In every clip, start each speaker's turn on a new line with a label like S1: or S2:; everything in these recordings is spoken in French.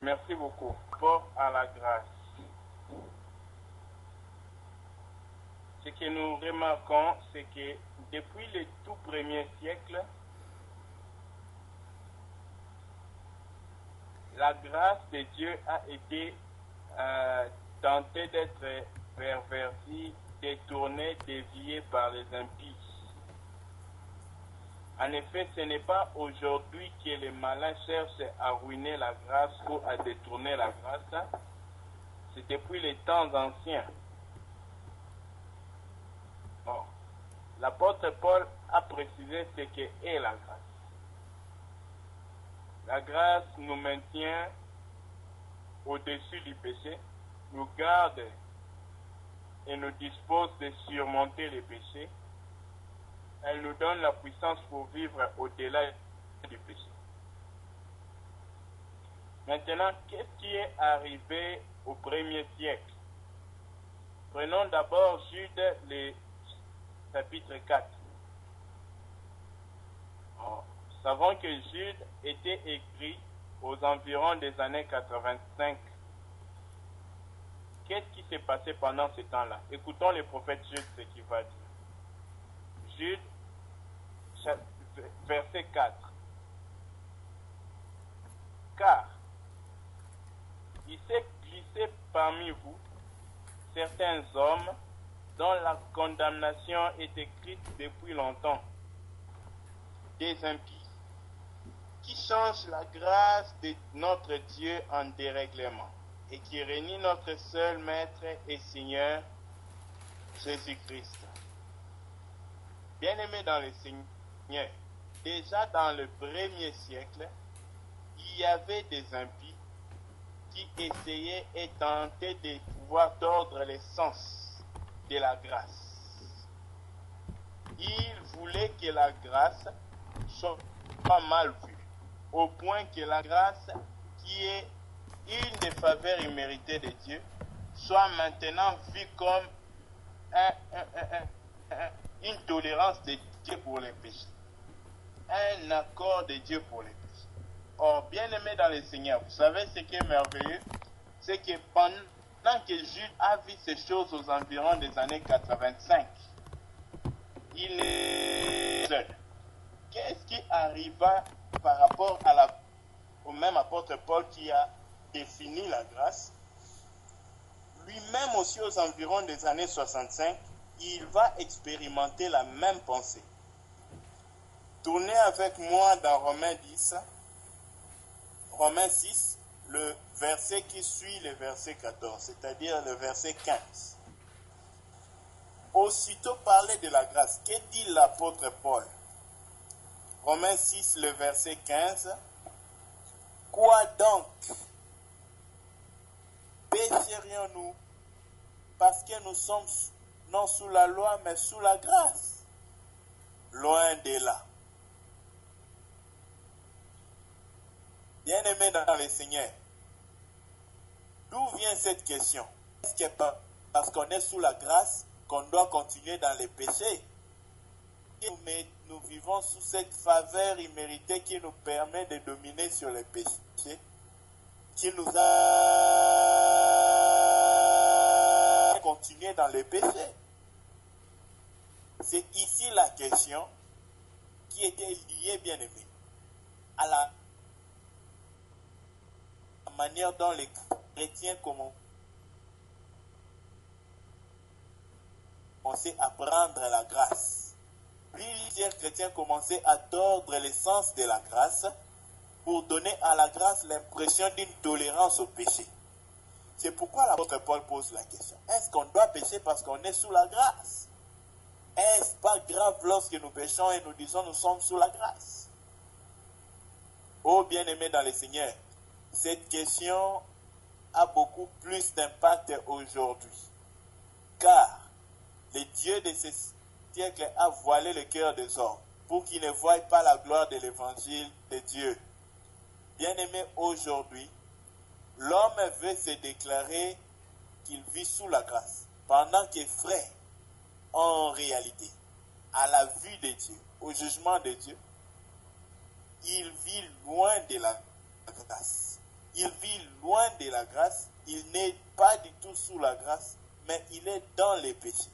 S1: Merci beaucoup. Rapport à la grâce. Ce que nous remarquons, c'est que depuis le tout premier siècle, la grâce de Dieu a été tentée d'être pervertie, détournée, déviée par les impies. En effet, ce n'est pas aujourd'hui que les malins cherchent à ruiner la grâce ou à détourner la grâce. C'est depuis les temps anciens. Bon. L'apôtre Paul a précisé ce qu'est la grâce. La grâce nous maintient au-dessus du péché, nous garde et nous dispose de surmonter les péchés. Elle nous donne la puissance pour vivre au-delà du péché. Maintenant, qu'est-ce qui est arrivé au premier siècle? Prenons d'abord Jude, le chapitre 4. Nous savons que Jude était écrit aux environs des années 85. Qu'est-ce qui s'est passé pendant ce temps-là? Écoutons le prophète Jude ce qu'il va dire. Jude, verset 4. Car il s'est glissé parmi vous certains hommes dont la condamnation est écrite depuis longtemps, des impies, qui changent la grâce de notre Dieu en dérèglement et qui réunit notre seul Maître et Seigneur, Jésus-Christ. Bien-aimés dans le Seigneur, déjà dans le premier siècle, il y avait des impies qui essayaient et tentaient de pouvoir tordre les sens de la grâce. Ils voulaient que la grâce soit pas mal vue, au point que la grâce, qui est une des faveurs imméritées de Dieu, soit maintenant vue comme une tolérance de Dieu pour les péchés, un accord de Dieu pour les péchés. Or, bien-aimés dans le Seigneur, vous savez ce qui est merveilleux, c'est que pendant que Jude a vu ces choses aux environs des années 85, il est seul. Qu'est-ce qui arriva par rapport au même apôtre Paul qui a défini la grâce? Lui-même aussi aux environs des années 65, il va expérimenter la même pensée. Tournez avec moi dans Romains 6, le verset qui suit le verset 14, c'est-à-dire le verset 15. Aussitôt parler de la grâce, que dit l'apôtre Paul? Romains 6, le verset 15. Quoi donc? Pécherions-nous parce que nous sommes non sous la loi, mais sous la grâce? Loin de là. Bien-aimés dans le Seigneur, d'où vient cette question? Est-ce que parce qu'on est sous la grâce qu'on doit continuer dans les péchés? Nous vivons sous cette faveur imméritée qui nous permet de dominer sur les péchés, qui nous a continué dans les péchés. C'est ici la question qui était liée, bien aimé, à la manière dont les chrétiens commencent à prendre la grâce. Plusieurs chrétiens commençaient à tordre l'essence de la grâce pour donner à la grâce l'impression d'une tolérance au péché. C'est pourquoi l'apôtre Paul pose la question. Est-ce qu'on doit pécher parce qu'on est sous la grâce? Est-ce pas grave lorsque nous péchons et nous disons nous sommes sous la grâce? Oh bien-aimés dans le Seigneur, cette question a beaucoup plus d'impact aujourd'hui. Car le Dieu de ce siècle a voilé le cœur des hommes pour qu'ils ne voient pas la gloire de l'évangile de Dieu. Bien-aimé, aujourd'hui, l'homme veut se déclarer qu'il vit sous la grâce, pendant que frère, en réalité, à la vue de Dieu, au jugement de Dieu, il vit loin de la grâce. il vit loin de la grâce, il n'est pas du tout sous la grâce, mais il est dans les péchés.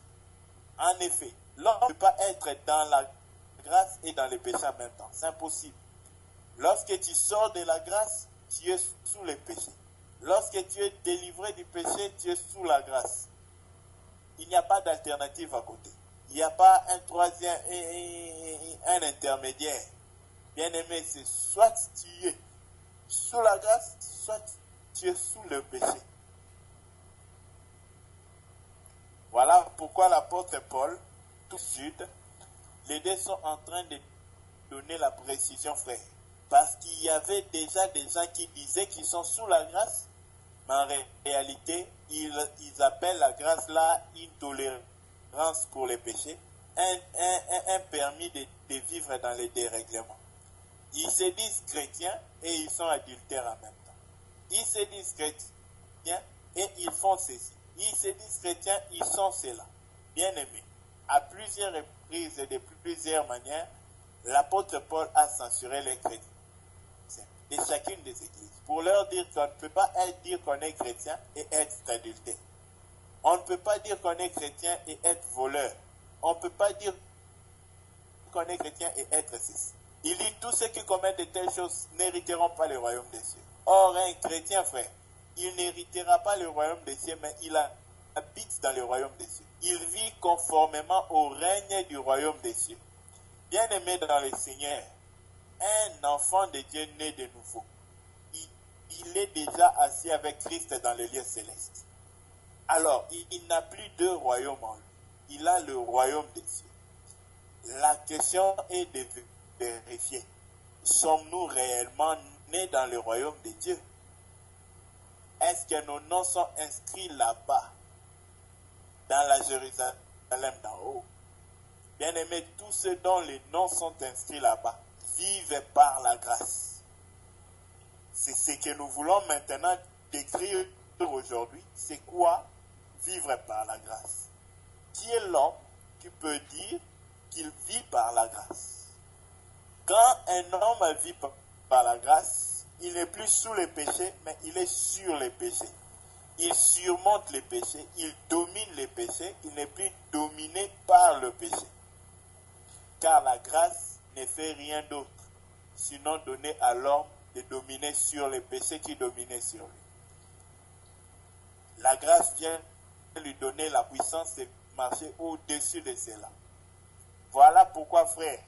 S1: En effet, l'homme ne peut pas être dans la grâce et dans les péchés en même temps. C'est impossible. Lorsque tu sors de la grâce, tu es sous les péchés. Lorsque tu es délivré du péché, tu es sous la grâce. Il n'y a pas d'alternative à côté. Il n'y a pas un troisième, un intermédiaire. Bien aimé, c'est soit tu es sous la grâce, soit tu es sous le péché. Voilà pourquoi l'apôtre Paul, tout de suite, les deux sont en train de donner la précision, frère. Parce qu'il y avait déjà des gens qui disaient qu'ils sont sous la grâce, mais en réalité, ils appellent la grâce là une tolérance pour les péchés, un permis de vivre dans les dérèglements. Ils se disent chrétiens et ils sont adultères en même temps. Ils se disent chrétiens et ils font ceci. Ils se disent chrétiens, ils sont cela. Bien aimés, à plusieurs reprises et de plusieurs manières, l'apôtre Paul a censuré les chrétiens de chacune des églises pour leur dire qu'on ne peut pas dire qu'on est chrétien et être adultère. On ne peut pas dire qu'on est chrétien et être voleur. On ne peut pas dire qu'on est chrétien et être ceci. Il dit tous ceux qui commettent de telles choses n'hériteront pas le royaume des cieux. Or, un chrétien, frère, il n'héritera pas le royaume des cieux, mais il habite dans le royaume des cieux. Il vit conformément au règne du royaume des cieux. Bien aimé dans le Seigneur, un enfant de Dieu né de nouveau, il est déjà assis avec Christ dans le lieu céleste. Alors, il n'a plus deux royaumes en lui. Il a le royaume des cieux. La question est de vérifier. Sommes-nous réellement nés dans le royaume de Dieu? Est-ce que nos noms sont inscrits là-bas, dans la Jérusalem d'en haut? Bien-aimés, tous ceux dont les noms sont inscrits là-bas vivent par la grâce. C'est ce que nous voulons maintenant décrire aujourd'hui. C'est quoi vivre par la grâce? Qui est l'homme qui peut dire qu'il vit par la grâce? Quand un homme vit par la grâce, il n'est plus sous les péchés, mais il est sur les péchés. Il surmonte les péchés, il domine les péchés, il n'est plus dominé par le péché. Car la grâce ne fait rien d'autre, sinon donner à l'homme de dominer sur les péchés qui dominaient sur lui. La grâce vient lui donner la puissance de marcher au-dessus de cela. Voilà pourquoi, frère,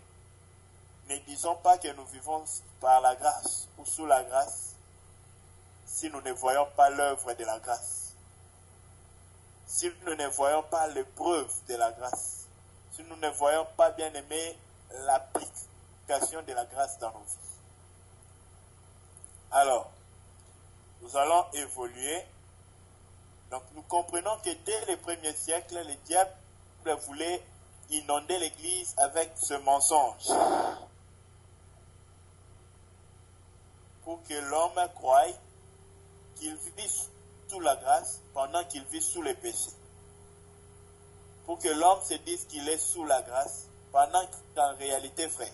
S1: ne disons pas que nous vivons par la grâce ou sous la grâce si nous ne voyons pas l'œuvre de la grâce. Si nous ne voyons pas l'épreuve de la grâce. Si nous ne voyons pas, bien aimé, l'application de la grâce dans nos vies. Alors, nous allons évoluer. Donc, nous comprenons que dès le premier siècle, le diable voulait inonder l'Église avec ce mensonge. Pour que l'homme croie qu'il vit sous la grâce pendant qu'il vit sous le péché. Pour que l'homme se dise qu'il est sous la grâce pendant qu'en réalité, frère,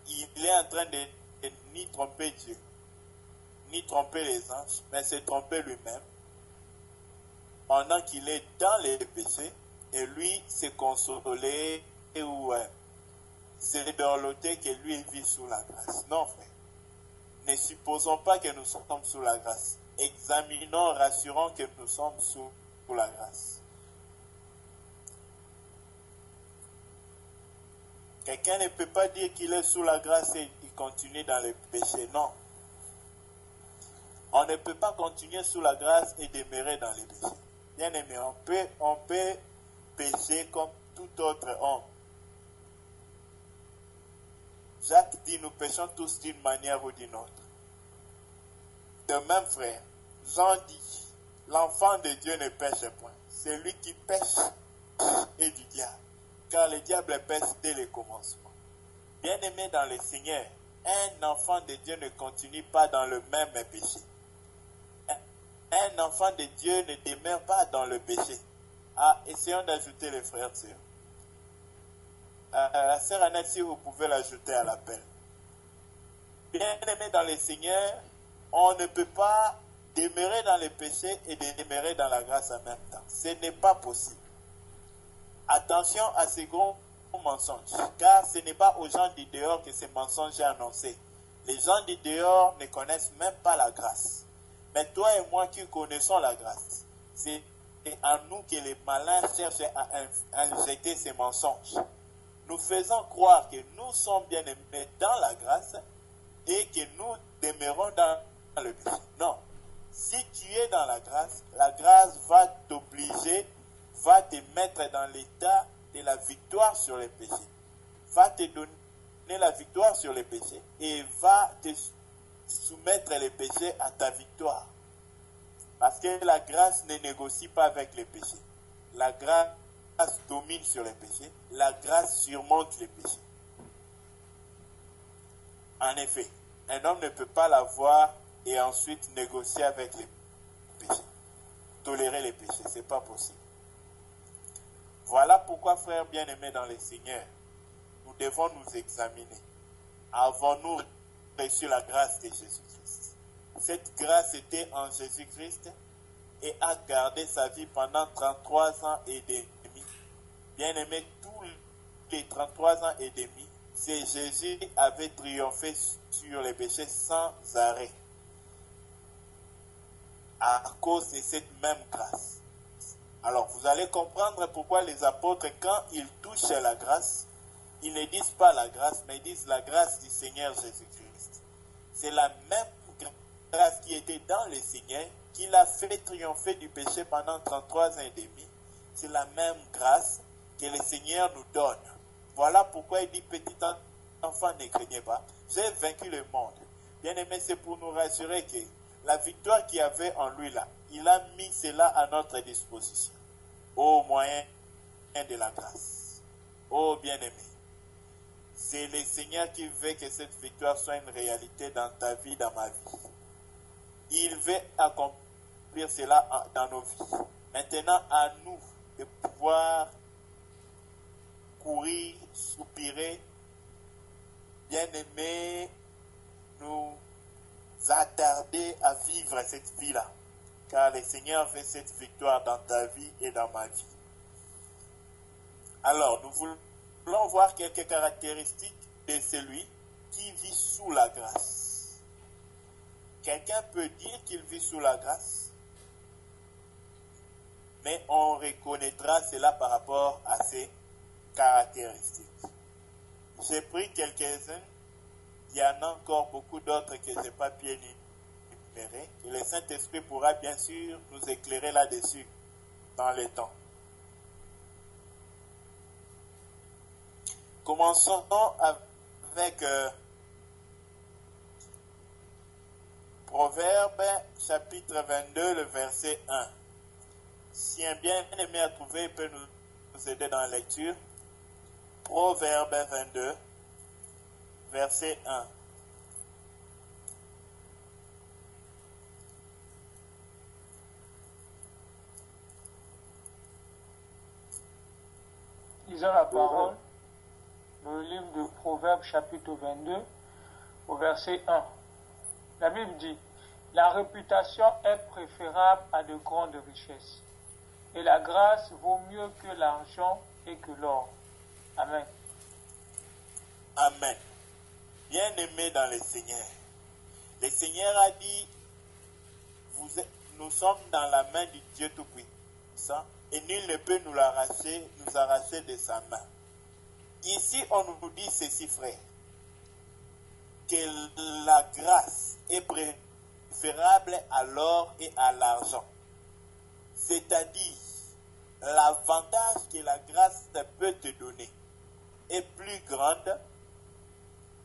S1: il est en train de ni tromper Dieu, ni tromper les anges, mais se tromper lui-même pendant qu'il est dans les péchés et lui se consoler ou se dorloter que lui vit sous la grâce. Non, frère. Ne supposons pas que nous sommes sous la grâce. Examinons, rassurons que nous sommes sous la grâce. Quelqu'un ne peut pas dire qu'il est sous la grâce et il continue dans le péché. Non. On ne peut pas continuer sous la grâce et demeurer dans le péché. Bien aimé, on peut pécher comme tout autre homme. Jacques dit, nous péchons tous d'une manière ou d'une autre. De même, frère, Jean dit, l'enfant de Dieu ne pêche point. C'est lui qui pêche et du diable. Car le diable pêche dès le commencement. Bien-aimé dans le Seigneur, un enfant de Dieu ne continue pas dans le même péché. Un enfant de Dieu ne demeure pas dans le péché. Ah, essayons d'ajouter les frères et sœurs. La sœur Annette, si vous pouvez l'ajouter à l'appel. Bien-aimé dans le Seigneur, On ne peut pas demeurer dans le péché et demeurer dans la grâce en même temps. Ce n'est pas possible. Attention à ces gros mensonges, car ce n'est pas aux gens du dehors que ces mensonges est annoncé. Les gens du dehors ne connaissent même pas la grâce. Mais toi et moi qui connaissons la grâce, c'est à nous que les malins cherchent à injecter ces mensonges. Nous faisons croire que nous sommes bien aimés dans la grâce et que nous demeurons dans le péché. Non. Si tu es dans la grâce va t'obliger, va te mettre dans l'état de la victoire sur les péchés. Va te donner la victoire sur les péchés et va te soumettre les péchés à ta victoire. Parce que la grâce ne négocie pas avec les péchés. La grâce domine sur les péchés. La grâce surmonte les péchés. En effet, un homme ne peut pas la voir et ensuite négocier avec les péchés. Tolérer les péchés, ce n'est pas possible. Voilà pourquoi, frères bien-aimés dans le Seigneur, nous devons nous examiner. Avons-nous reçu la grâce de Jésus-Christ? Cette grâce était en Jésus-Christ et a gardé sa vie pendant 33 ans et demi. Bien-aimés, tous les 33 ans et demi, c'est Jésus qui avait triomphé sur les péchés sans arrêt. À cause de cette même grâce. Alors, vous allez comprendre pourquoi les apôtres, quand ils touchent la grâce, ils ne disent pas la grâce, mais ils disent la grâce du Seigneur Jésus-Christ. C'est la même grâce qui était dans le Seigneur, qui l'a fait triompher du péché pendant 33 ans et demi. C'est la même grâce que le Seigneur nous donne. Voilà pourquoi il dit, petit enfant, ne craignez pas, j'ai vaincu le monde. Bien aimé, c'est pour nous rassurer que la victoire qu'il y avait en lui là, il a mis cela à notre disposition, au moyen de la grâce. Oh bien-aimé, c'est le Seigneur qui veut que cette victoire soit une réalité dans ta vie, dans ma vie. Il veut accomplir cela dans nos vies. Maintenant, à nous de pouvoir courir, soupirer, bien-aimé, nous attarder à vivre cette vie-là. Car le Seigneur veut cette victoire dans ta vie et dans ma vie. Alors, nous voulons voir quelques caractéristiques de celui qui vit sous la grâce. Quelqu'un peut dire qu'il vit sous la grâce, mais on reconnaîtra cela par rapport à ses caractéristiques. J'ai pris quelques-unes. Il y en a encore beaucoup d'autres que je n'ai pas bien énumérées. Et le Saint-Esprit pourra bien sûr nous éclairer là-dessus dans le temps. Commençons avec Proverbe chapitre 22, le verset 1. Si un bien-aimé a trouvé, il peut nous aider dans la lecture. Proverbe 22. Verset 1.
S2: Lisons la parole, le livre de Proverbes chapitre 22, au verset 1. La Bible dit, « La réputation est préférable à de grandes richesses, et la grâce vaut mieux que l'argent et que l'or. » Amen.
S1: Amen. Bien-aimés dans le Seigneur, le Seigneur a dit, nous sommes dans la main du Dieu Tout-Puissant et nul ne peut nous arracher de sa main. Ici, on nous dit ceci, frère, que la grâce est préférable à l'or et à l'argent. C'est-à-dire, l'avantage que la grâce peut te donner est plus grande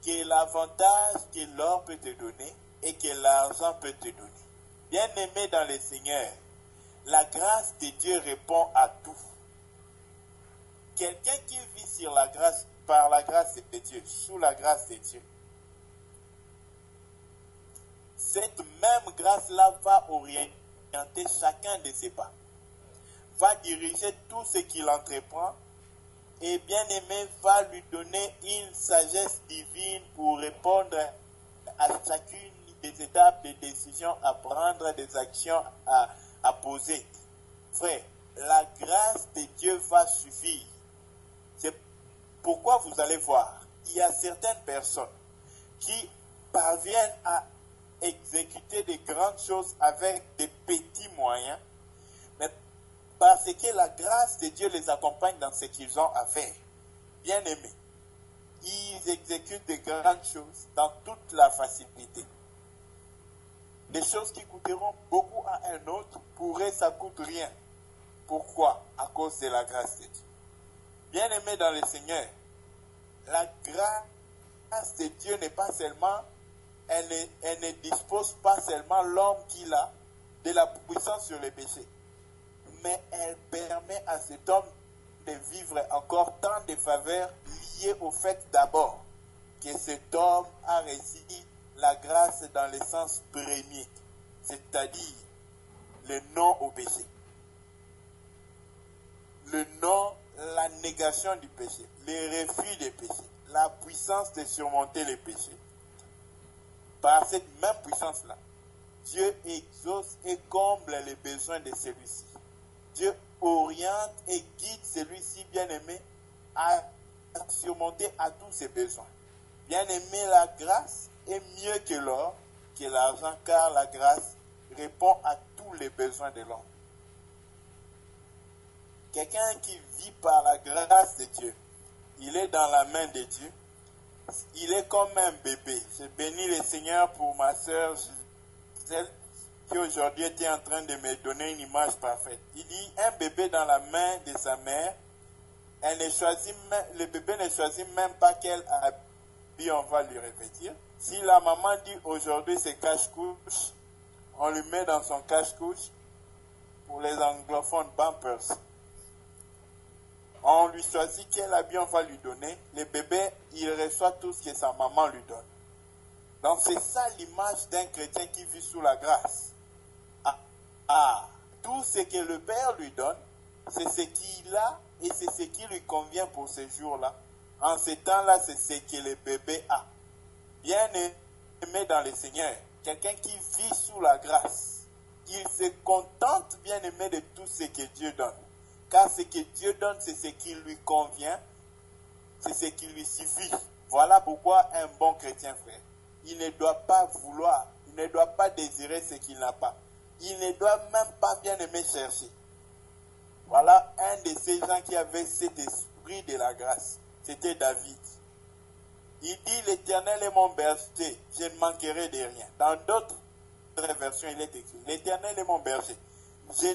S1: que l'avantage que l'or peut te donner et que l'argent peut te donner. Bien-aimé dans le Seigneur, la grâce de Dieu répond à tout. Quelqu'un qui vit sur la grâce, par la grâce de Dieu, sous la grâce de Dieu, cette même grâce-là va orienter chacun de ses pas, va diriger tout ce qu'il entreprend, et bien-aimé va lui donner une sagesse divine pour répondre à chacune des étapes, des décisions à prendre, des actions à poser. Frère, la grâce de Dieu va suffire. C'est pourquoi vous allez voir, il y a certaines personnes qui parviennent à exécuter de grandes choses avec des petits moyens, mais parce que la grâce de Dieu les accompagne dans ce qu'ils ont à faire. Bien-aimés, ils exécutent de grandes choses dans toute la facilité. Des choses qui coûteront beaucoup à un autre, pour eux, ça ne coûte rien. Pourquoi? À cause de la grâce de Dieu. Bien-aimés dans le Seigneur, la grâce de Dieu n'est pas seulement, elle ne dispose pas seulement l'homme qu'il a de la puissance sur le péché, mais elle permet à cet homme de vivre encore tant de faveurs liées au fait d'abord que cet homme a reçu la grâce dans le sens premier, c'est-à-dire le non au péché. Le non, la négation du péché, le refus des péchés, la puissance de surmonter les péchés. Par cette même puissance-là, Dieu exauce et comble les besoins de celui-ci. Dieu oriente et guide celui-ci, bien-aimé, à surmonter à tous ses besoins. Bien-aimé, la grâce est mieux que l'or, que l'argent, car la grâce répond à tous les besoins de l'homme. Quelqu'un qui vit par la grâce de Dieu, il est dans la main de Dieu. Il est comme un bébé. Je bénis le Seigneur pour ma soeur Gisèle, qui aujourd'hui était en train de me donner une image parfaite. Il dit, un bébé dans la main de sa mère, le bébé ne choisit même pas quel habit on va lui revêtir. Si la maman dit aujourd'hui c'est cache-couche, on lui met dans son cache-couche. Pour les anglophones, bumpers. On lui choisit quel habit on va lui donner. Le bébé, il reçoit tout ce que sa maman lui donne. Donc c'est ça l'image d'un chrétien qui vit sous la grâce. Tout ce que le Père lui donne, c'est ce qu'il a et c'est ce qui lui convient pour ce jour-là. En ce temps-là, c'est ce que le bébé a. Bien aimé dans le Seigneur, quelqu'un qui vit sous la grâce, il se contente, bien aimé, de tout ce que Dieu donne. Car ce que Dieu donne, c'est ce qui lui convient, c'est ce qui lui suffit. Voilà pourquoi un bon chrétien, frère, il ne doit pas vouloir, il ne doit pas désirer ce qu'il n'a pas. Il ne doit même pas, bien aimer, chercher. Voilà un de ces gens qui avait cet esprit de la grâce. C'était David. Il dit, l'Éternel est mon berger, je ne manquerai de rien. Dans d'autres versions, il est écrit, l'Éternel est mon berger. Je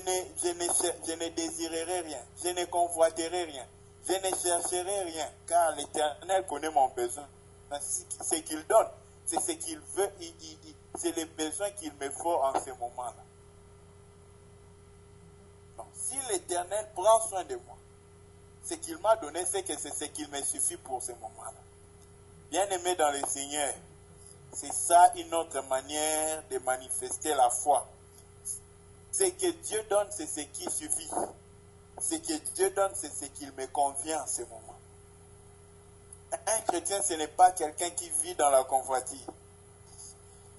S1: ne désirerai rien, je ne convoiterai rien, je ne chercherai rien, car l'Éternel connaît mon besoin. Ce qu'il donne, c'est ce qu'il veut, c'est les besoins qu'il me faut en ce moment-là. Donc, si l'Éternel prend soin de moi, ce qu'il m'a donné, c'est que c'est ce qu'il me suffit pour ce moment-là. Bien-aimé dans le Seigneur, c'est ça une autre manière de manifester la foi. Ce que Dieu donne, c'est ce qui suffit. Ce que Dieu donne, c'est ce qu'il me convient en ce moment. Un chrétien, ce n'est pas quelqu'un qui vit dans la convoitise.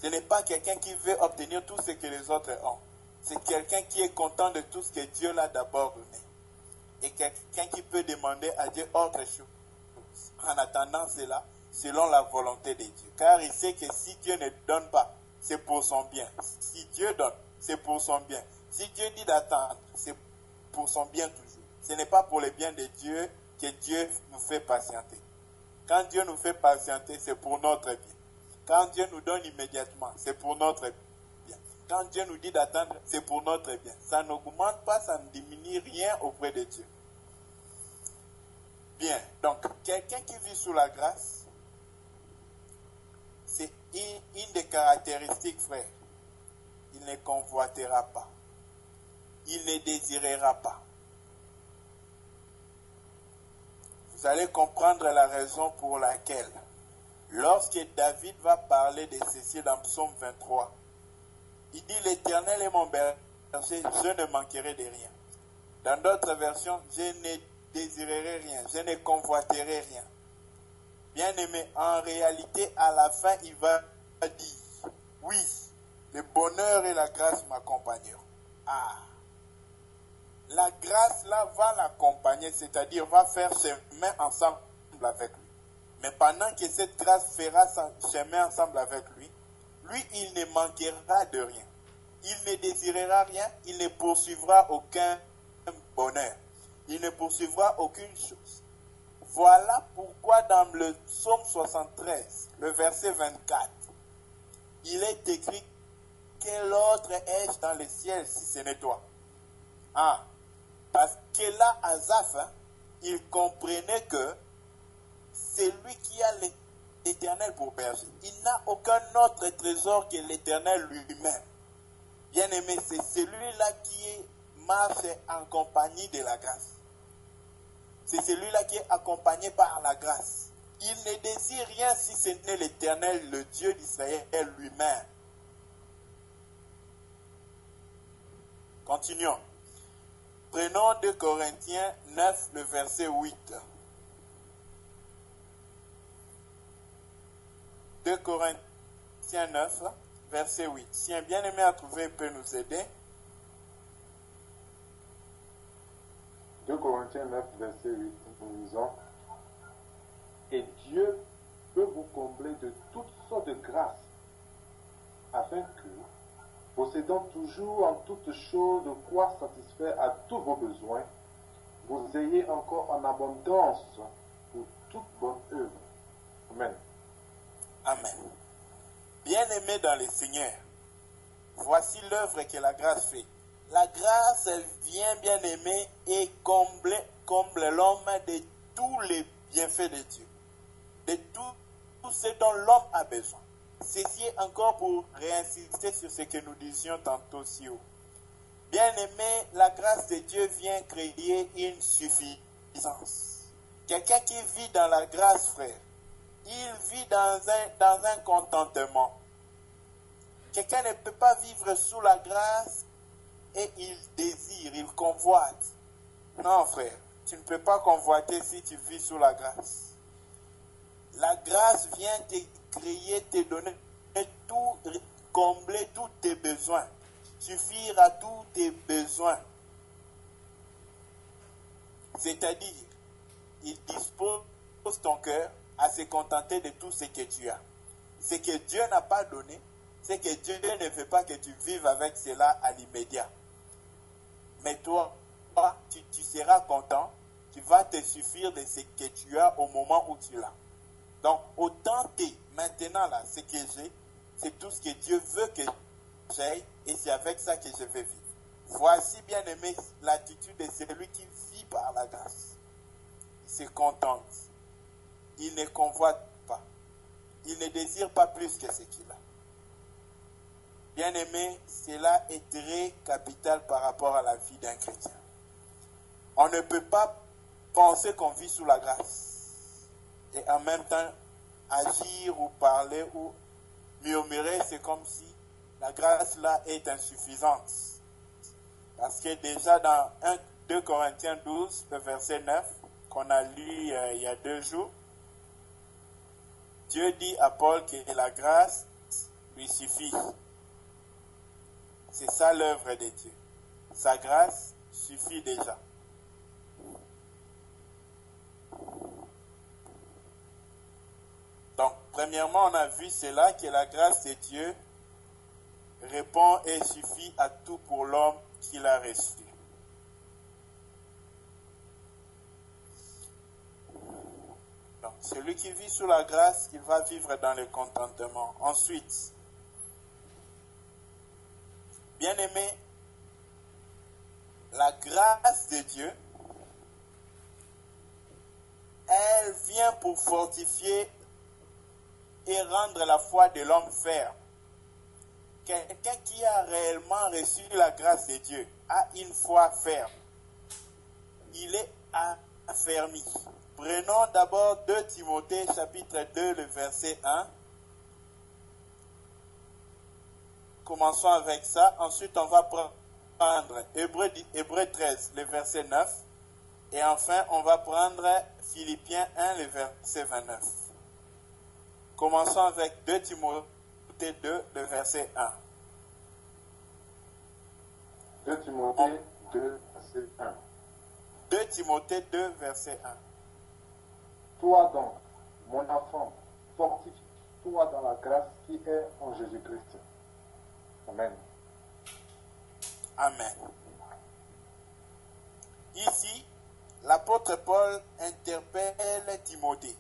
S1: Ce n'est pas quelqu'un qui veut obtenir tout ce que les autres ont. C'est quelqu'un qui est content de tout ce que Dieu l'a d'abord donné. Et quelqu'un qui peut demander à Dieu autre chose. En attendant cela, selon la volonté de Dieu. Car il sait que si Dieu ne donne pas, c'est pour son bien. Si Dieu donne, c'est pour son bien. Si Dieu dit d'attendre, c'est pour son bien toujours. Ce n'est pas pour le bien de Dieu que Dieu nous fait patienter. Quand Dieu nous fait patienter, c'est pour notre bien. Quand Dieu nous donne immédiatement, c'est pour notre bien. Quand Dieu nous dit d'attendre, c'est pour notre bien. Ça n'augmente pas, ça ne diminue rien auprès de Dieu. Bien, donc, quelqu'un qui vit sous la grâce, c'est une des caractéristiques, frère. Il ne convoitera pas. Il ne désirera pas. Vous allez comprendre la raison pour laquelle, lorsque David va parler de ceci dans Psaume 23, il dit, l'Éternel est mon berger, je ne manquerai de rien. Dans d'autres versions, je ne désirerai rien, je ne convoiterai rien. Bien aimé, en réalité, à la fin, il va dire, Oui, le bonheur et la grâce m'accompagneront. Ah, la grâce là va l'accompagner, c'est-à-dire va faire chemin ensemble avec lui. Mais pendant que cette grâce fera son chemin ensemble avec lui, lui, il ne manquera de rien. Il ne désirera rien, il ne poursuivra aucun bonheur. Il ne poursuivra aucune chose. Voilà pourquoi dans le psaume 73, le verset 24, il est écrit: quel autre ai-je dans le ciel si ce n'est toi? Ah, parce que là, Asaph, il comprenait que c'est lui qui a l'Éternel pour berger. Il n'a aucun autre trésor que l'Éternel lui-même. Bien aimé, c'est celui-là qui marche en compagnie de la grâce. C'est celui-là qui est accompagné par la grâce. Il ne désire rien si ce n'est l'Éternel, le Dieu d'Israël lui-même. Continuons. Prenons 2 Corinthiens 9, le verset 8. 2 Corinthiens 9, verset 8. Si un bien-aimé à trouver peut nous aider.
S3: 2 Corinthiens 9, verset 8, nous lisons: et Dieu peut vous combler de toutes sortes de grâces, afin que, possédant toujours en toutes choses de quoi satisfaire à tous vos besoins, vous ayez encore en abondance pour toute bonne œuvre. Amen.
S1: Amen. Bien-aimé dans le Seigneur, voici l'œuvre que la grâce fait. La grâce, elle vient, bien-aimé, et comble l'homme de tous les bienfaits de Dieu, de tout ce dont l'homme a besoin. Ceci est encore pour réinsister sur ce que nous disions tantôt si haut. Bien-aimé, la grâce de Dieu vient créer une suffisance. Quelqu'un qui vit dans la grâce, frère, il vit dans un contentement. Quelqu'un ne peut pas vivre sous la grâce et il désire, il convoite. Non, frère, tu ne peux pas convoiter si tu vis sous la grâce. La grâce vient te créer, te donner tout, combler tous tes besoins, suffire à tous tes besoins. C'est-à-dire, il dispose ton cœur à se contenter de tout ce que tu as. Ce que Dieu n'a pas donné, c'est que Dieu ne veut pas que tu vives avec cela à l'immédiat. Mais toi, tu seras content, tu vas te suffire de ce que tu as au moment où tu l'as. Donc, autant maintenant là, ce que j'ai, c'est tout ce que Dieu veut que j'aie, et c'est avec ça que je vais vivre. Voici, bien aimé, l'attitude de celui qui vit par la grâce. Il se contente. Il ne convoite pas. Il ne désire pas plus que ce qu'il a. Bien aimé, cela est très capital par rapport à la vie d'un chrétien. On ne peut pas penser qu'on vit sous la grâce et en même temps agir ou parler ou murmurer, c'est comme si la grâce là est insuffisante. Parce que déjà dans 2 Corinthiens 12, le verset 9, qu'on a lu il y a 2 jours, Dieu dit à Paul que la grâce lui suffit. C'est ça l'œuvre de Dieu. Sa grâce suffit déjà. Donc, premièrement, on a vu cela, que la grâce de Dieu répond et suffit à tout pour l'homme qui l'a reçu. Donc, celui qui vit sous la grâce, il va vivre dans le contentement. Ensuite, bien-aimé, la grâce de Dieu, elle vient pour fortifier et rendre la foi de l'homme ferme. Quelqu'un qui a réellement reçu la grâce de Dieu a une foi ferme. Il est affermi. Prenons d'abord 2 Timothée chapitre 2, le verset 1. Commençons avec ça. Ensuite, on va prendre Hébreux 13, le verset 9. Et enfin, on va prendre Philippiens 1, le verset 29. Commençons avec 2 Timothée Timothée 2, le verset 1.
S3: 2 Timothée 2, verset 1.
S1: 2 Timothée 2, verset 1.
S3: Toi donc, mon enfant, fortifie-toi dans la grâce qui est en Jésus-Christ. Amen.
S1: Amen. Ici, l'apôtre Paul interpelle Timothée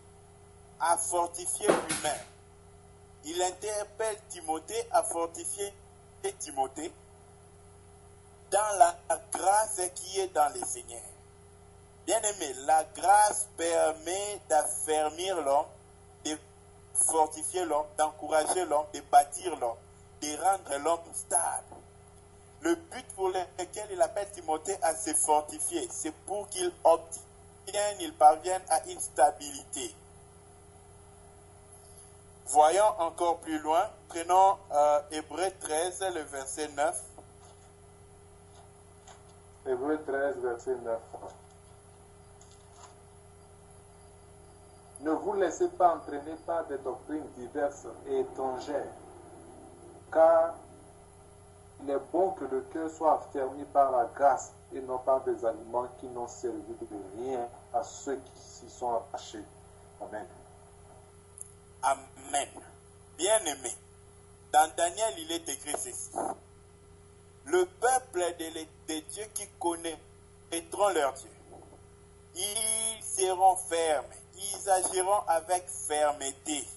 S1: à fortifier lui-même. Il interpelle Timothée à fortifier Timothée dans la grâce qui est dans le Seigneur. Bien-aimé, la grâce permet d'affermir l'homme, de fortifier l'homme, d'encourager l'homme, de bâtir l'homme, de rendre l'homme stable. Le but pour lequel il appelle Timothée à se fortifier, c'est pour qu'il obtienne, il parvienne à une stabilité. Voyons encore plus loin, prenons Hébreux 13, le verset 9.
S3: Hébreux 13, verset 9. Ne vous laissez pas entraîner par des doctrines diverses et étrangères, car il est bon que le cœur soit affermi par la grâce et non par des aliments qui n'ont servi de rien à ceux qui s'y sont attachés. Amen.
S1: Amen. Bien-aimé, dans Daniel, il est écrit ceci. Le peuple de Dieu qui connaîtront leur Dieu, ils seront fermes, ils agiront avec fermeté.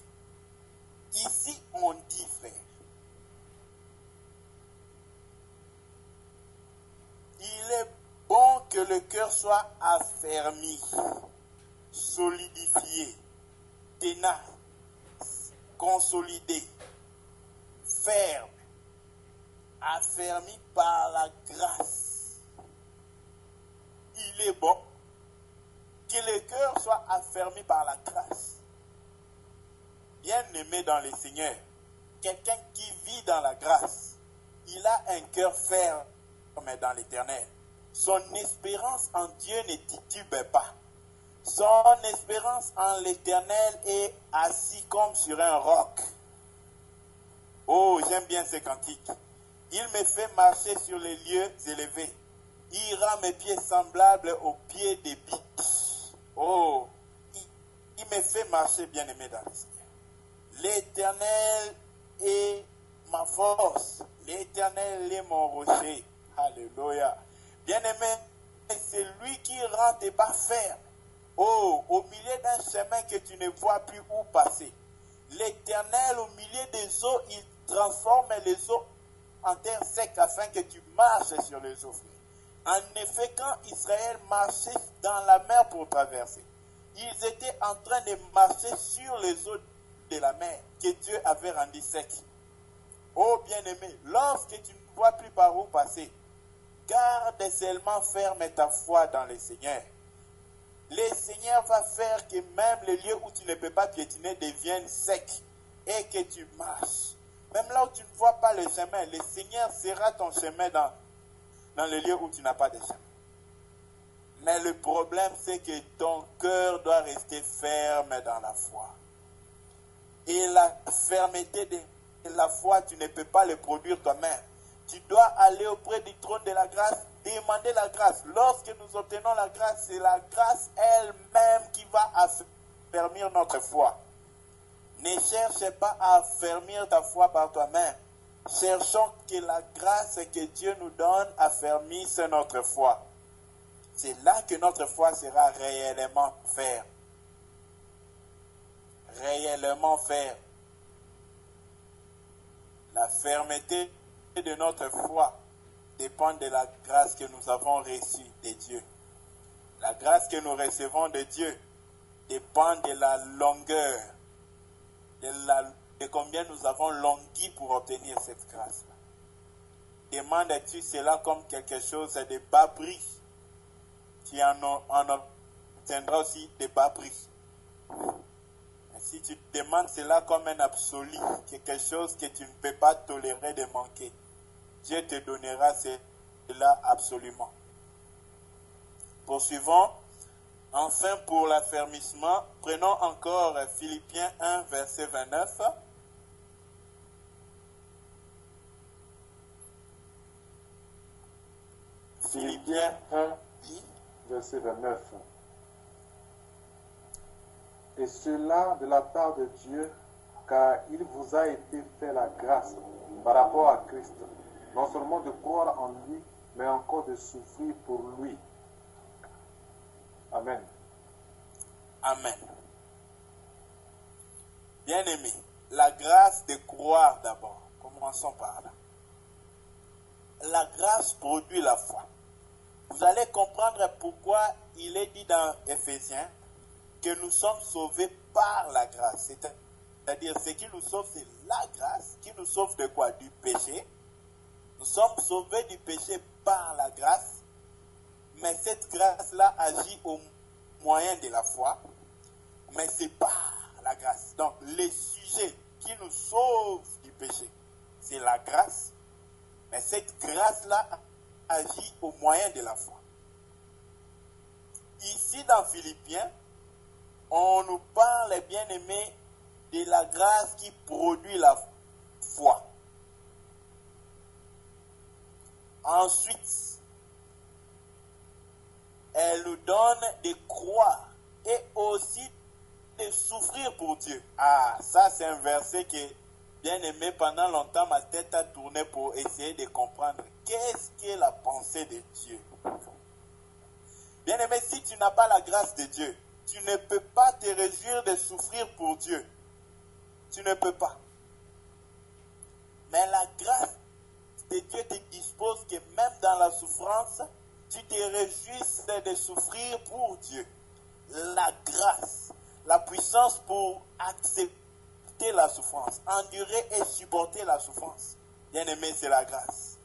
S1: Ici, on dit, frère, il est bon que le cœur soit affermi, solidifié, tenace, consolidé, ferme, affermi par la grâce. Il est bon que le cœur soit affermi par la grâce. Bien-aimé dans le Seigneur, quelqu'un qui vit dans la grâce, il a un cœur ferme dans l'Éternel. Son espérance en Dieu ne titube pas. Son espérance en l'Éternel est assis comme sur un roc. Oh, j'aime bien ces cantiques. Il me fait marcher sur les lieux élevés. Il rend mes pieds semblables aux pieds des bites. Oh, il me fait marcher, bien-aimé dans le Seigneur. L'Éternel est ma force. L'Éternel est mon rocher. Alléluia. Bien-aimé, c'est lui qui rend tes pas fermes. Oh, au milieu d'un chemin que tu ne vois plus où passer. L'Éternel, au milieu des eaux, il transforme les eaux en terre sec afin que tu marches sur les eaux. En effet, quand Israël marchait dans la mer pour traverser, ils étaient en train de marcher sur les eaux de la mer que Dieu avait rendues secs. Oh bien-aimé, lorsque tu ne vois plus par où passer, garde seulement ferme ta foi dans le Seigneur. Le Seigneur va faire que même les lieux où tu ne peux pas piétiner deviennent secs et que tu marches. Même là où tu ne vois pas le chemin, le Seigneur sera ton chemin dans les lieux où tu n'as pas de chemin. Mais le problème, c'est que ton cœur doit rester ferme dans la foi. Et la fermeté de la foi, tu ne peux pas le produire toi-même. Tu dois aller auprès du trône de la grâce, demander la grâce. Lorsque nous obtenons la grâce, c'est la grâce elle-même qui va affermir notre foi. Ne cherche pas à affermir ta foi par toi-même. Cherchons que la grâce que Dieu nous donne affermisse notre foi. C'est là que notre foi sera réellement ferme. Réellement ferme. La fermeté de notre foi dépend de la grâce que nous avons reçue de Dieu. La grâce que nous recevons de Dieu dépend de la longueur, de combien nous avons longui pour obtenir cette grâce-là. Demandes-tu cela comme quelque chose de bas prix, qui en obtiendra aussi de bas prix. Si tu demandes cela comme un absolu, quelque chose que tu ne peux pas tolérer de manquer, Dieu te donnera cela absolument. Poursuivons. Enfin, pour l'affermissement, prenons encore Philippiens 1, verset 29. Philippiens
S3: 1,
S1: dit,
S3: verset 29. Et cela de la part de Dieu, car il vous a été fait la grâce par rapport à Christ, non seulement de croire en lui, mais encore de souffrir pour lui. Amen.
S1: Amen. Bien-aimé, la grâce de croire d'abord. Commençons par là. La grâce produit la foi. Vous allez comprendre pourquoi il est dit dans Éphésiens que nous sommes sauvés par la grâce. C'est-à-dire, ce qui nous sauve, c'est la grâce. Qui nous sauve de quoi? Du péché. Nous sommes sauvés du péché par la grâce. Mais cette grâce-là agit au moyen de la foi. Mais c'est par la grâce. Donc, les sujets qui nous sauvent du péché, c'est la grâce. Mais cette grâce-là agit au moyen de la foi. Ici, dans Philippiens, on nous parle, bien aimé, de la grâce qui produit la foi. Ensuite, elle nous donne de croire et aussi de souffrir pour Dieu. Ah, ça c'est un verset que, bien aimé, pendant longtemps ma tête a tourné pour essayer de comprendre qu'est-ce qu'est la pensée de Dieu. Bien aimé, si tu n'as pas la grâce de Dieu, tu ne peux pas te réjouir de souffrir pour Dieu. Tu ne peux pas. Mais la grâce de Dieu te dispose que même dans la souffrance, tu te réjouisses de souffrir pour Dieu. La grâce, la puissance pour accepter la souffrance, endurer et supporter la souffrance. Bien aimé, c'est la grâce.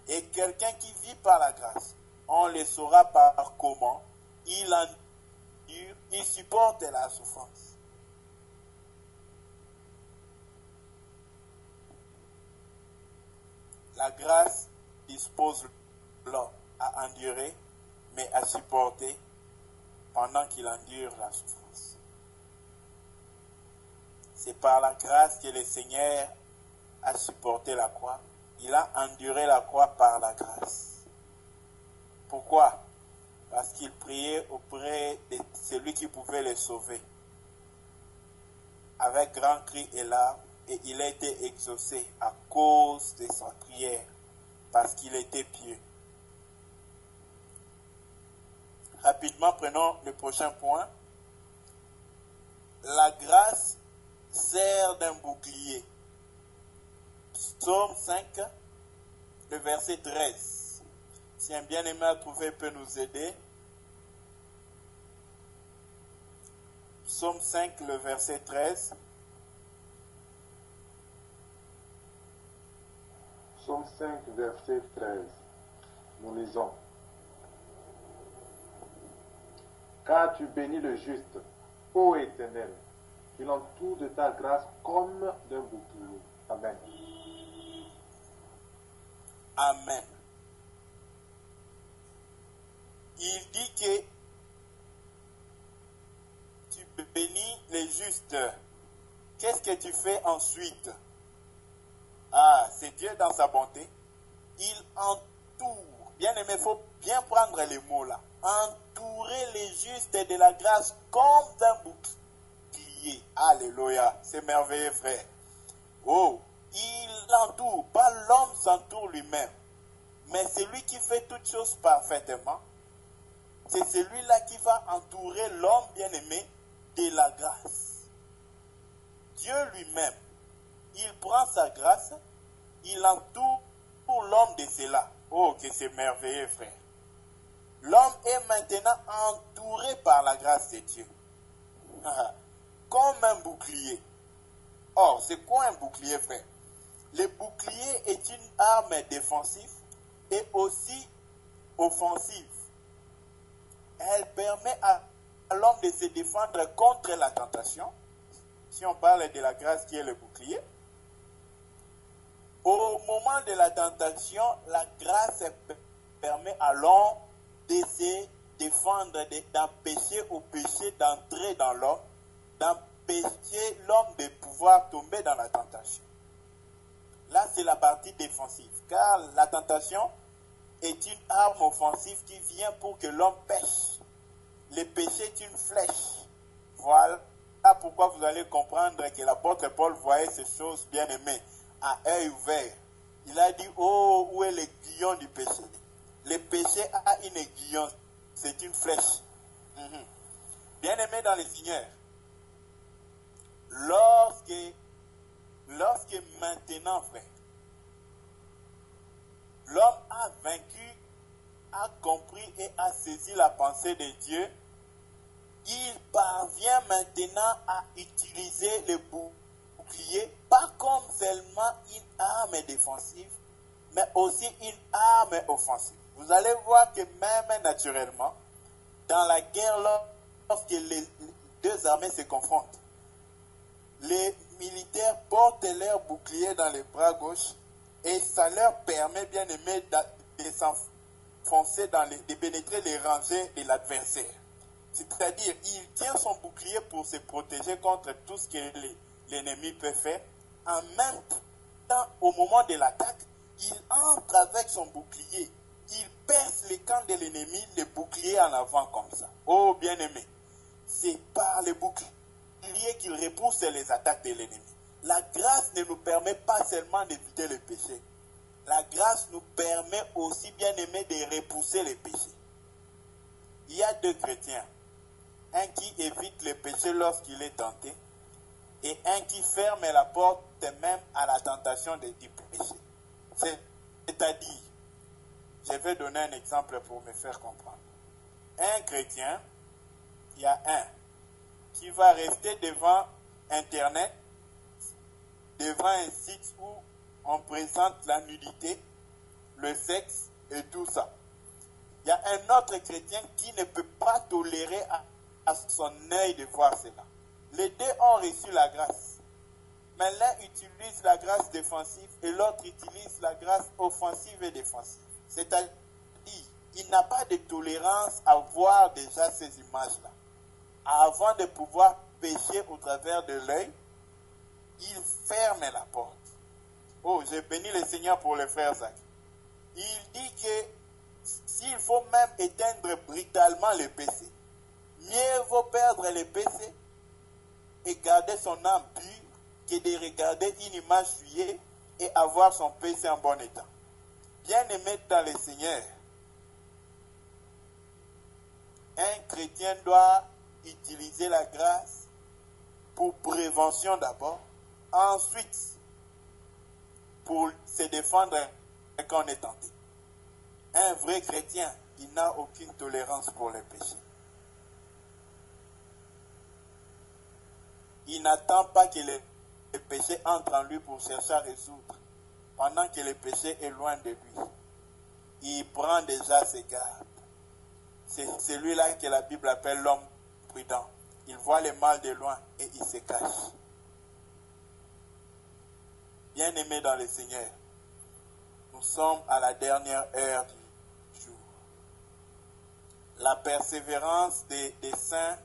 S1: Et quelqu'un qui vit par la grâce, on le saura par comment il endure, il supporte la souffrance. La grâce dispose l'homme à endurer, mais à supporter pendant qu'il endure la souffrance. C'est par la grâce que le Seigneur a supporté la croix. Il a enduré la croix par la grâce. Pourquoi? Parce qu'il priait auprès de celui qui pouvait le sauver. Avec grand cri et larmes, et il a été exaucé à cause de sa prière, parce qu'il était pieux. Rapidement, prenons le prochain point. La grâce sert d'un bouclier. Psaume 5, le verset 13. Si un bien-aimé à trouver peut nous aider. Psaume 5, le verset 13.
S3: Psaume 5, verset 13. Nous lisons. Car tu bénis le juste, ô Éternel, tu l'entoures de ta grâce comme d'un bouclier. Amen.
S1: Amen. Il dit que tu bénis les justes. Qu'est-ce que tu fais ensuite? Ah, c'est Dieu dans sa bonté. Il entoure. Bien aimé, il faut bien prendre les mots là. Entourer les justes de la grâce comme d'un bouclier. Alléluia. C'est merveilleux, frère. Oh, il l'entoure. Pas l'homme s'entoure lui-même. Mais c'est lui qui fait toutes choses parfaitement. C'est celui-là qui va entourer l'homme bien-aimé de la grâce. Dieu lui-même, il prend sa grâce, il entoure l'homme de cela. Oh, que c'est merveilleux, frère. L'homme est maintenant entouré par la grâce de Dieu. Comme un bouclier. Or, c'est quoi un bouclier, frère? Le bouclier est une arme défensive et aussi offensive. Elle permet à l'homme de se défendre contre la tentation. Si on parle de la grâce qui est le bouclier. Au moment de la tentation, la grâce permet à l'homme de se défendre, d'empêcher au péché d'entrer dans l'homme, d'empêcher l'homme de pouvoir tomber dans la tentation. Là, c'est la partie défensive, car la tentation est une arme offensive qui vient pour que l'homme pêche. Le péché est une flèche. Voilà pourquoi vous allez comprendre que l'apôtre Paul voyait ces choses bien aimées à œil ouvert. Il a dit, oh, où est l'aiguillon du péché? Le péché a une aiguillon, c'est une flèche. Bien aimé dans le Seigneur, lorsque maintenant, frère, l'homme a vaincu, a compris et a saisi la pensée de Dieu, il parvient maintenant à utiliser le bouclier, pas comme seulement une arme défensive, mais aussi une arme offensive. Vous allez voir que même naturellement, dans la guerre, lorsque les deux armées se confrontent, les militaires portent leur bouclier dans les bras gauche et ça leur permet, bien aimé, de s'enfoncer, de pénétrer les rangées de l'adversaire. C'est-à-dire, il tient son bouclier pour se protéger contre tout ce que l'ennemi peut faire. En même temps, au moment de l'attaque, il entre avec son bouclier. Il perce le camp de l'ennemi, le bouclier en avant comme ça. Oh, bien-aimé, c'est par le bouclier qu'il repousse les attaques de l'ennemi. La grâce ne nous permet pas seulement d'éviter le péché. La grâce nous permet aussi, bien-aimé, de repousser les péchés. Il y a deux chrétiens. Un qui évite le péché lorsqu'il est tenté et un qui ferme la porte même à la tentation du péché. C'est-à-dire, je vais donner un exemple pour me faire comprendre. Un chrétien, il y a un qui va rester devant Internet, devant un site où on présente la nudité, le sexe et tout ça. Il y a un autre chrétien qui ne peut pas tolérer à son œil de voir cela. Les deux ont reçu la grâce. Mais l'un utilise la grâce défensive et l'autre utilise la grâce offensive et défensive. C'est-à-dire, il n'a pas de tolérance à voir déjà ces images-là. Avant de pouvoir pécher au travers de l'œil, il ferme la porte. Oh, j'ai béni le Seigneur pour le frère Zach. Il dit que s'il faut même éteindre brutalement le péché, mieux vaut perdre le péché et garder son âme pure que de regarder une image souillée et avoir son péché en bon état. Bien aimé dans le Seigneur, un chrétien doit utiliser la grâce pour prévention d'abord, ensuite pour se défendre quand on est tenté. Un vrai chrétien, il n'a aucune tolérance pour le péché. Il n'attend pas que le péché entre en lui pour chercher à résoudre, pendant que le péché est loin de lui. Il prend déjà ses gardes. C'est celui-là que la Bible appelle l'homme prudent. Il voit le mal de loin et il se cache. Bien-aimés dans le Seigneur, nous sommes à la dernière heure du jour. La persévérance des saints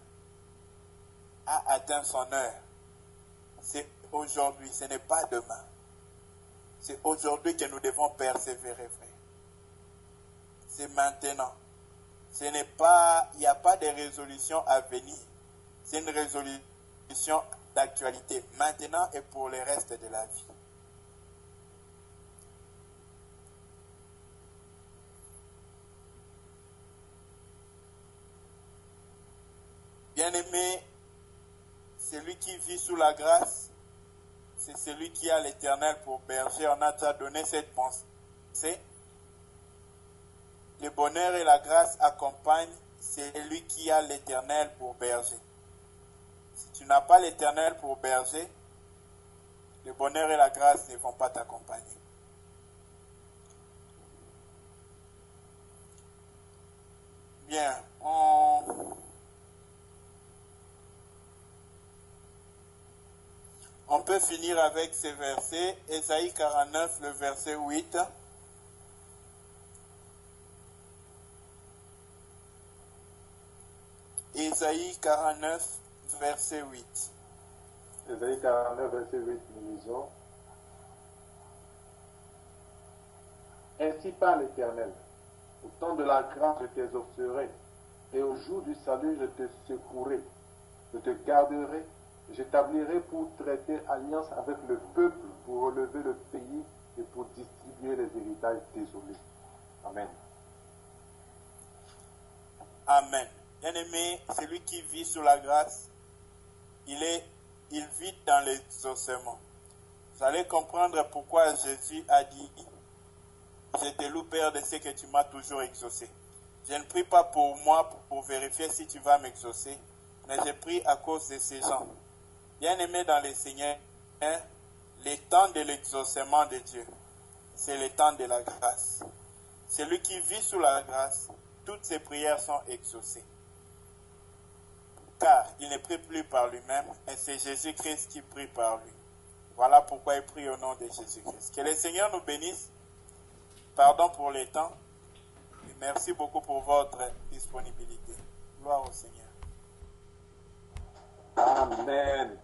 S1: a atteint son heure. C'est aujourd'hui, ce n'est pas demain. C'est aujourd'hui que nous devons persévérer, frère. C'est maintenant. Il n'y a pas de résolution à venir. C'est une résolution d'actualité, maintenant et pour le reste de la vie. Bien-aimé, celui qui vit sous la grâce, c'est celui qui a l'Éternel pour berger. On a déjà donné cette pensée. Le bonheur et la grâce accompagnent celui qui a l'Éternel pour berger. Si tu n'as pas l'Éternel pour berger, le bonheur et la grâce ne vont pas t'accompagner. Bien, on peut finir avec ces versets. Ésaïe 49, le verset 8. Ésaïe 49, verset 8.
S3: Ésaïe 49, verset 8, nous lisons. Ainsi parle l'Éternel. Au temps de la grâce, je t'exaucerai, et au jour du salut, je te secouerai. Je te garderai, j'établirai pour traiter alliance avec le peuple, pour relever le pays et pour distribuer les héritages désolés. Amen.
S1: Amen. Bien-aimé, celui qui vit sous la grâce, il vit dans l'exaucement. Vous allez comprendre pourquoi Jésus a dit « Je te loue, Père, de ce que tu m'as toujours exaucé. Je ne prie pas pour moi pour vérifier si tu vas m'exaucer, mais je prie à cause de ces gens. » Bien-aimé dans le Seigneur, le temps de l'exaucement de Dieu, c'est le temps de la grâce. Celui qui vit sous la grâce, toutes ses prières sont exaucées. Car il ne prie plus par lui-même, et c'est Jésus-Christ qui prie par lui. Voilà pourquoi il prie au nom de Jésus-Christ. Que le Seigneur nous bénisse. Pardon pour le temps. Et merci beaucoup pour votre disponibilité. Gloire au Seigneur.
S3: Amen.